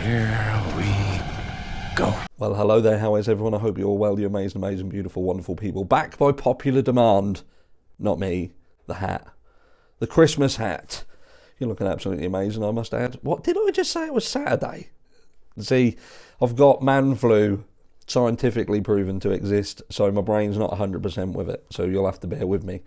Here we go. Well, hello there, how is everyone? I hope you're all well, you amazing, beautiful, wonderful people. Back by popular demand. Not me, the hat. The Christmas hat. You're looking absolutely amazing, I must add. What did I just say? It was Saturday. See, I've got man flu, scientifically proven to exist, so my brain's not 100% with it, so you'll have to bear with me.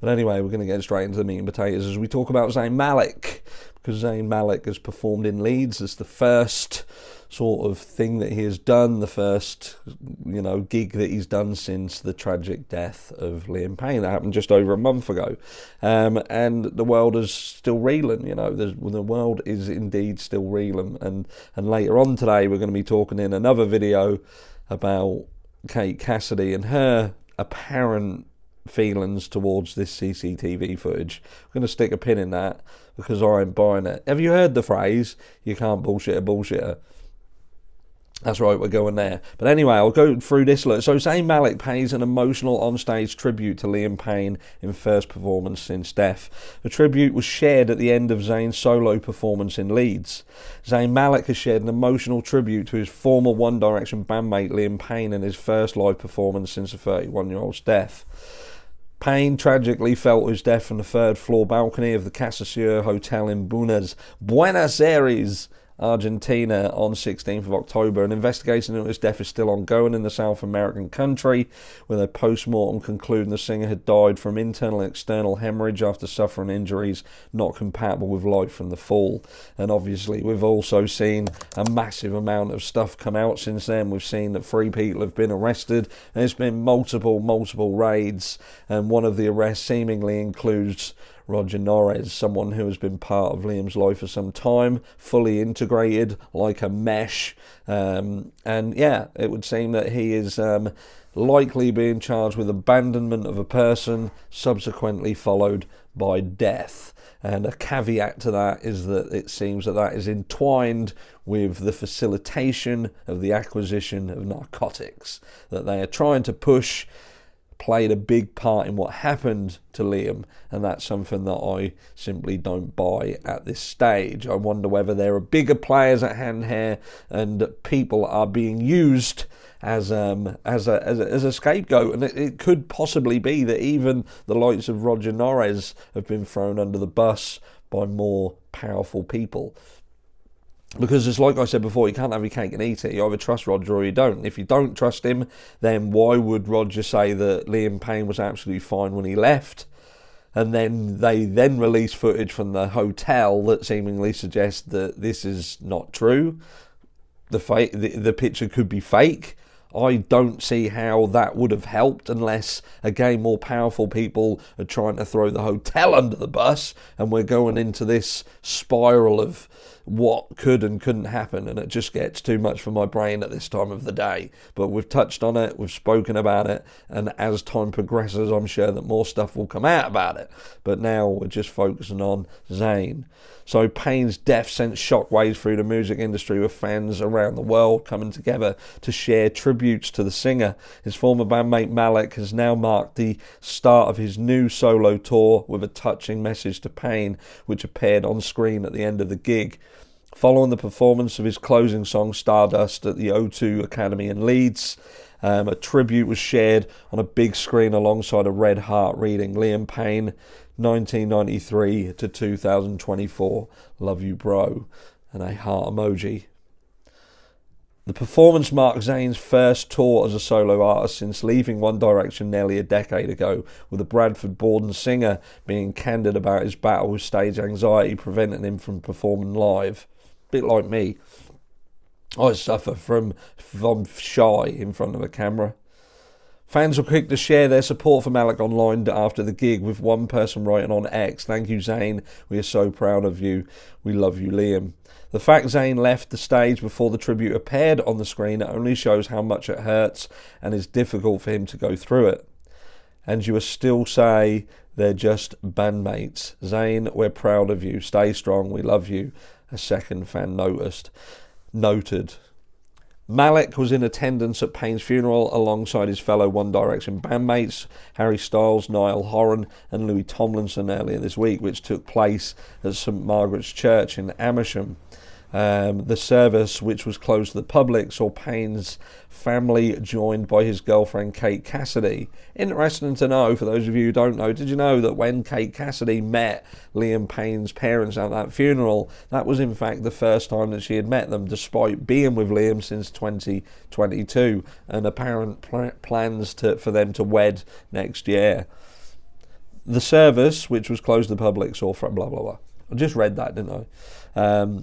But anyway, we're going to get straight into the meat and potatoes as we talk about Zayns Malik, because Zayns Malik has performed in Leeds as the first sort of thing that he has done, the first, gig that he's done since the tragic death of Liam Payne. That happened just over a month ago. And the world is still reeling, the world is indeed still reeling. And later on today, we're going to be talking in another video about Kate Cassidy and her apparent feelings towards this CCTV footage. I'm going to stick a pin in that because I ain't buying it. Have you heard the phrase, you can't bullshit a bullshitter? That's right, we're going there. But anyway, I'll go through this look. So Zayns Malik pays an emotional on-stage tribute to Liam Payne in first performance since death. The tribute was shared at the end of Zayn's solo performance in Leeds. Zayns Malik has shared an emotional tribute to his former One Direction bandmate Liam Payne in his first live performance since the 31-year-old's death. Payne tragically fell to his death from the third-floor balcony of the Casa Sur Hotel in Buenos Aires, Argentina on 16th of October. An investigation into his death is still ongoing in the South American country, with a post-mortem concluding the singer had died from internal and external hemorrhage after suffering injuries not compatible with life from the fall. And obviously we've also seen a massive amount of stuff come out since then. We've seen that 3 people have been arrested, and there's been multiple raids, and one of the arrests seemingly includes Roger Norres, someone who has been part of Liam's life for some time, fully integrated like a mesh. And yeah, it would seem that he is likely being charged with abandonment of a person, subsequently followed by death. And a caveat to that is that it seems that that is entwined with the facilitation of the acquisition of narcotics that they are trying to push. Played a big part in what happened to Liam, and that's something that I simply don't buy at this stage. I wonder whether there are bigger players at hand here, and people are being used as a scapegoat, and it could possibly be that even the likes of Roger Norres have been thrown under the bus by more powerful people. Because it's like I said before, you can't have your cake and eat it. You either trust Roger or you don't. If you don't trust him, then why would Roger say that Liam Payne was absolutely fine when he left? And then they release footage from the hotel that seemingly suggests that this is not true. The picture could be fake. I don't see how that would have helped unless, again, more powerful people are trying to throw the hotel under the bus, and we're going into this spiral of what could and couldn't happen, and it just gets too much for my brain at this time of the day. But we've touched on it, we've spoken about it, and as time progresses, I'm sure that more stuff will come out about it. But now we're just focusing on Zayn. So Payne's death sent shockwaves through the music industry, with fans around the world coming together to share tributes to the singer. His former bandmate Malik has now marked the start of his new solo tour with a touching message to Payne, which appeared on screen at the end of the gig. Following the performance of his closing song Stardust at the O2 Academy in Leeds, a tribute was shared on a big screen alongside a red heart reading Liam Payne 1993 to 2024, love you bro, and a heart emoji. The performance marked Zayn's first tour as a solo artist since leaving One Direction nearly a decade ago, with the Bradford-born singer being candid about his battle with stage anxiety preventing him from performing live. A bit like me. I suffer from shy in front of a camera. Fans were quick to share their support for Malik online after the gig, with one person writing on X, "Thank you, Zayn. We are so proud of you. We love you, Liam." The fact Zayn left the stage before the tribute appeared on the screen only shows how much it hurts and is difficult for him to go through it. And you will still say they're just bandmates. Zayn, we're proud of you. Stay strong. We love you. A second fan noted. Malik was in attendance at Payne's funeral alongside his fellow One Direction bandmates Harry Styles, Niall Horan and Louis Tomlinson earlier this week, which took place at St Margaret's Church in Amersham. The service, which was closed to the public, saw Payne's family joined by his girlfriend Kate Cassidy. Interesting to know, for those of you who don't know, did you know that when Kate Cassidy met Liam Payne's parents at that funeral, that was in fact the first time that she had met them, despite being with Liam since 2022, and apparent plans for them to wed next year. The service, which was closed to the public, saw from blah blah blah. I just read that, didn't I?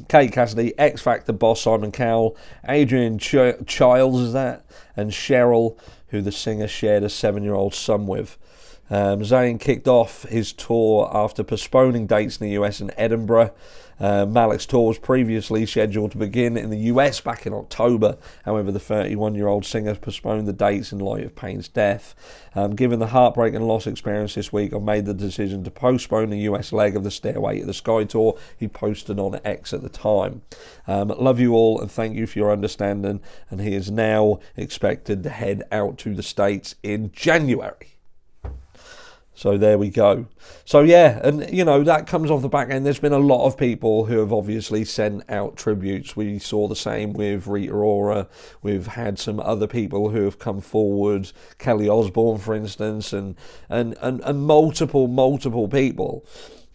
Kate Cassidy, X Factor boss Simon Cowell, Adrian Childs is that, and Cheryl, who the singer shared a 7-year-old son with. Zayn kicked off his tour after postponing dates in the US and Edinburgh. Malik's tour was previously scheduled to begin in the US back in October. However, the 31-year-old singer postponed the dates in light of Payne's death. Given the heartbreak and loss experienced this week, I've made the decision to postpone the US leg of the Stairway to the Sky tour, he posted on X at the time. Love you all and thank you for your understanding. And he is now expected to head out to the States in January. So there we go. So yeah, and you know, that comes off the back end. There's been a lot of people who have obviously sent out tributes. We saw the same with Rita Ora. We've had some other people who have come forward, Kelly Osbourne, for instance, and multiple people.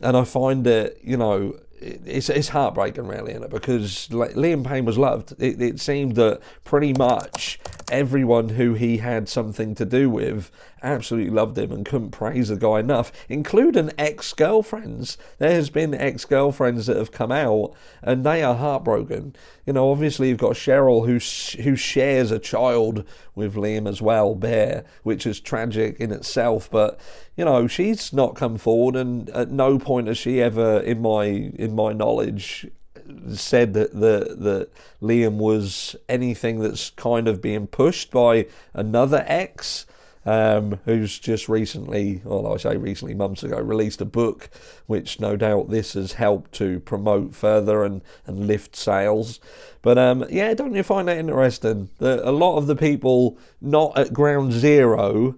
And I find it, you know, it's heartbreaking, really, isn't it? Because Liam Payne was loved. It seemed that pretty much everyone who he had something to do with absolutely loved him and couldn't praise the guy enough, including ex-girlfriends. There has been ex-girlfriends that have come out and they are heartbroken. You know, obviously you've got Cheryl who shares a child with Liam as well, Bear, which is tragic in itself, but you know, she's not come forward, and at no point has she ever, in my knowledge, said that Liam was anything that's kind of being pushed by another ex, who's just recently, well, I say recently, months ago, released a book, which no doubt this has helped to promote further and lift sales. But yeah, don't you find that interesting? That a lot of the people not at ground zero,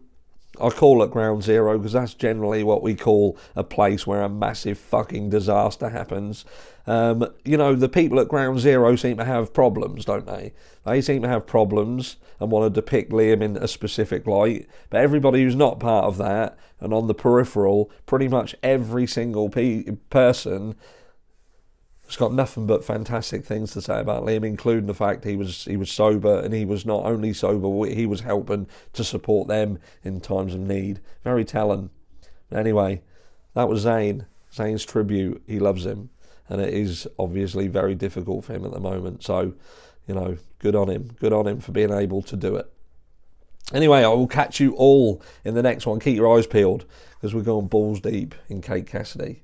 I call it ground zero because that's generally what we call a place where a massive fucking disaster happens. You know, the people at ground zero seem to have problems, don't they? They seem to have problems and want to depict Liam in a specific light. But everybody who's not part of that and on the peripheral, pretty much every single person has got nothing but fantastic things to say about Liam, including the fact he was sober, and he was not only sober, he was helping to support them in times of need. Very telling. Anyway, that was Zayn's tribute. He loves him, and it is obviously very difficult for him at the moment. So, you know, good on him. Good on him for being able to do it. Anyway, I will catch you all in the next one. Keep your eyes peeled because we're going balls deep in Kate Cassidy.